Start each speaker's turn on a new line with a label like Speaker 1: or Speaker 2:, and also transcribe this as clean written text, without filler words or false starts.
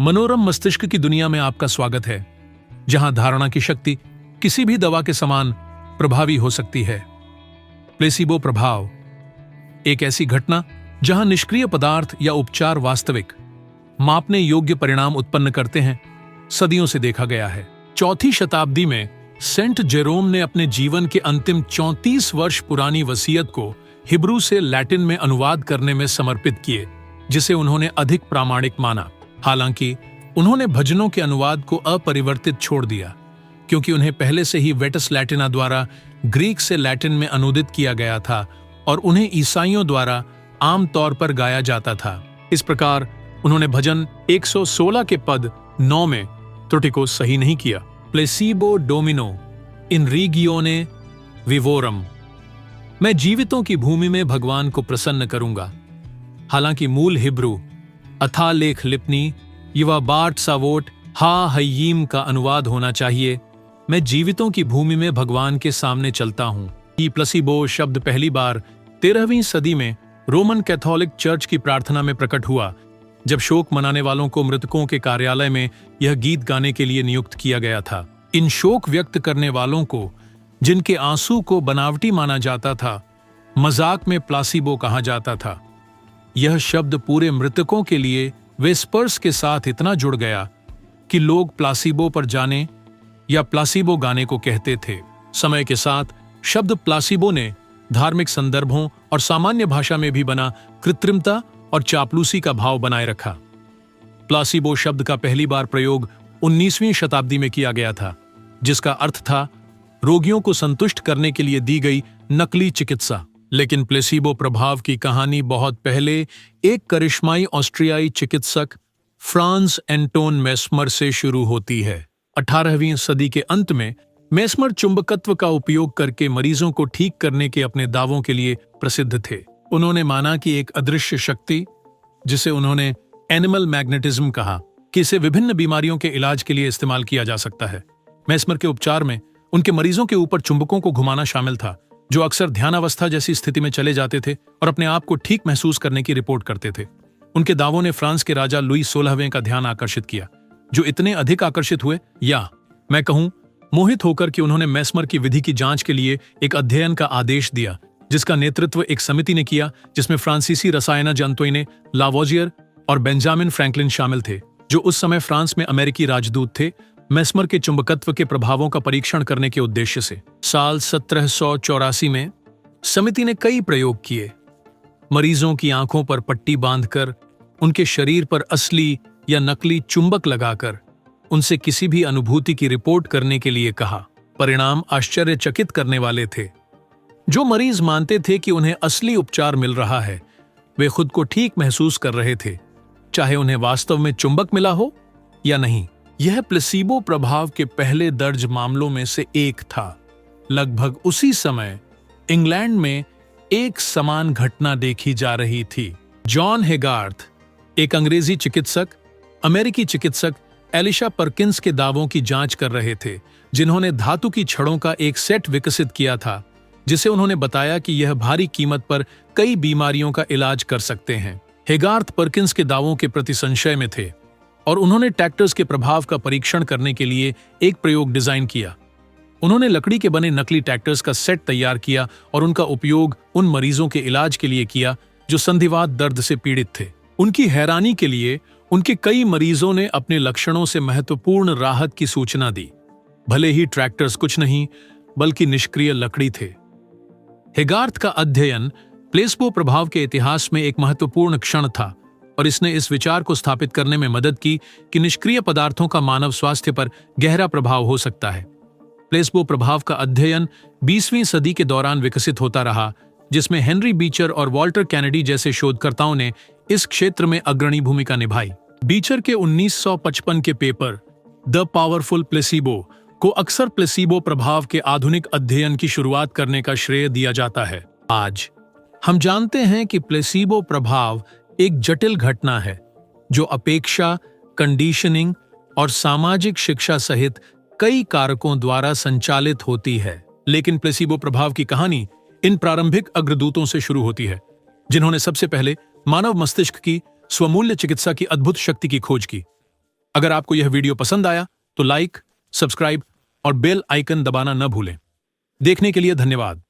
Speaker 1: मनोरम मस्तिष्क की दुनिया में आपका स्वागत है, जहां धारणा की शक्ति किसी भी दवा के समान प्रभावी हो सकती है। प्लेसिबो प्रभाव एक ऐसी घटना जहां निष्क्रिय पदार्थ या उपचार वास्तविक मापने योग्य परिणाम उत्पन्न करते हैं, सदियों से देखा गया है। चौथी शताब्दी में सेंट जेरोम ने अपने जीवन के अंतिम 34 वर्ष पुरानी वसीयत को हिब्रू से लैटिन में अनुवाद करने में समर्पित किए, जिसे उन्होंने अधिक प्रामाणिक माना। हालांकि उन्होंने भजनों के अनुवाद को अपरिवर्तित छोड़ दिया, क्योंकि उन्हें पहले से ही वेटस लैटिना द्वारा ग्रीक से लैटिन में अनुदित किया गया था और उन्हें ईसाइयों द्वारा आम तौर पर गाया जाता था। इस प्रकार उन्होंने भजन 116 के पद 9 में त्रुटि को सही नहीं किया। प्लेसिबो डोमिनो इन रीगियोने विवोरम, मैं जीवितों की भूमि में भगवान को प्रसन्न करूंगा। हालांकि मूल हिब्रू अथा लेख लिपनी युवा बार्ट सावोट हा हयीम का अनुवाद होना चाहिए, मैं जीवितों की भूमि में भगवान के सामने चलता हूं। ये प्लेसिबो शब्द पहली बार 13वीं सदी में रोमन कैथोलिक चर्च की प्रार्थना में प्रकट हुआ, जब शोक मनाने वालों को मृतकों के कार्यालय में यह गीत गाने के लिए नियुक्त किया गया था। इन शोक व्यक्त करने वालों को, जिनके आंसू को बनावटी माना जाता था, मजाक में प्लासिबो कहा जाता था। यह शब्द पूरे मृतकों के लिए वेस्पर्स के साथ इतना जुड़ गया कि लोग प्लासिबो पर जाने या प्लासिबो गाने को कहते थे। समय के साथ शब्द प्लासिबो ने धार्मिक संदर्भों और सामान्य भाषा में भी बना कृत्रिमता और चापलूसी का भाव बनाए रखा। प्लासिबो शब्द का पहली बार प्रयोग 19वीं शताब्दी में किया गया था, जिसका अर्थ था रोगियों को संतुष्ट करने के लिए दी गई नकली चिकित्सा। लेकिन प्लेसिबो प्रभाव की कहानी बहुत पहले एक करिश्माई ऑस्ट्रियाई चिकित्सक फ्रांस एंटोन मेस्मर से शुरू होती है। 18वीं सदी के अंत में मेस्मर चुंबकत्व का उपयोग करके मरीजों को ठीक करने के अपने दावों के लिए प्रसिद्ध थे। उन्होंने माना कि एक अदृश्य शक्ति, जिसे उन्होंने एनिमल मैग्नेटिज्म कहा, कि इसे विभिन्न बीमारियों के इलाज के लिए इस्तेमाल किया जा सकता है। मेस्मर के उपचार में उनके मरीजों के ऊपर चुंबकों को घुमाना शामिल था, जो अक्सर ध्यानावस्था जैसी स्थिति में चले जाते थे और अपने आप को ठीक महसूस करने की रिपोर्ट करते थे। उनके दावों ने फ्रांस के राजा लुई 16वें का ध्यान आकर्षित किया, जो इतने अधिक आकर्षित हुए, या मैं कहूं मोहित होकर, कि उन्होंने मेस्मर की विधि की जांच के लिए एक अध्ययन का आदेश दिया, जिसका नेतृत्व एक समिति ने किया, जिसमें फ्रांसीसी रसायनज्ञ अंतोइने लावोजियर और बेंजामिन फ्रैंकलिन शामिल थे, जो उस समय फ्रांस में अमेरिकी राजदूत थे, मेस्मर के चुंबकत्व के प्रभावों का परीक्षण करने के उद्देश्य से। साल 1784 में समिति ने कई प्रयोग किए। मरीजों की आंखों पर पट्टी बांधकर, उनके शरीर पर असली या नकली चुंबक लगाकर उनसे किसी भी अनुभूति की रिपोर्ट करने के लिए कहा। परिणाम आश्चर्यचकित करने वाले थे। जो मरीज मानते थे कि उन्हें असली उपचार मिल रहा है, वे खुद को ठीक महसूस कर रहे थे, चाहे उन्हें वास्तव में चुंबक मिला हो या नहीं। यह प्लेसिबो प्रभाव के पहले दर्ज मामलों में से एक था। लगभग उसी समय इंग्लैंड में एक समान घटना देखी जा रही थी। जॉन हेगार्थ, एक अंग्रेजी चिकित्सक, अमेरिकी चिकित्सक एलिशा परकिंस के दावों की जांच कर रहे थे, जिन्होंने धातु की छड़ों का एक सेट विकसित किया था, जिसे उन्होंने बताया कि यह भारी कीमत पर कई बीमारियों का इलाज कर सकते हैं। हेगार्थ परकिंस के दावों के प्रति संशय में थे और उन्होंने टैक्टर्स के प्रभाव का परीक्षण करने के लिए एक प्रयोग डिजाइन किया। उन्होंने लकड़ी के बने नकली टैक्टर्स का सेट तैयार किया और उनका उपयोग उन मरीजों के इलाज के लिए किया जो संधिवात दर्द से पीड़ित थे। उनकी हैरानी के लिए उनके कई मरीजों ने अपने लक्षणों से महत्वपूर्ण राहत की सूचना दी, भले ही ट्रैक्टर्स कुछ नहीं बल्कि निष्क्रिय लकड़ी थे। हेगार्थ का अध्ययन प्लेसिबो प्रभाव के इतिहास में एक महत्वपूर्ण क्षण था और इसने इस विचार को स्थापित करने में मदद की कि निष्क्रिय पदार्थों का मानव स्वास्थ्य पर गहरा प्रभाव हो सकता है। प्लेसिबो प्रभाव का अध्ययन 20वीं सदी के दौरान विकसित होता रहा, जिसमें हेनरी बीचर और वॉल्टर कैनेडी जैसे शोधकर्ताओं ने इस क्षेत्र में अग्रणी भूमिका निभाई। बीचर के 1955 के पेपर द पावरफुल प्लेसिबो को अक्सर प्लेसिबो प्रभाव के आधुनिक अध्ययन की शुरुआत करने का श्रेय दिया जाता है। आज हम जानते हैं कि प्लेसिबो प्रभाव एक जटिल घटना है, जो अपेक्षा, कंडीशनिंग और सामाजिक शिक्षा सहित कई कारकों द्वारा संचालित होती है। लेकिन प्लेसिबो प्रभाव की कहानी इन प्रारंभिक अग्रदूतों से शुरू होती है, जिन्होंने सबसे पहले मानव मस्तिष्क की स्वमूल्य चिकित्सा की अद्भुत शक्ति की खोज की। अगर आपको यह वीडियो पसंद आया तो लाइक, सब्सक्राइब और बेल आइकन दबाना न भूलें। देखने के लिए धन्यवाद।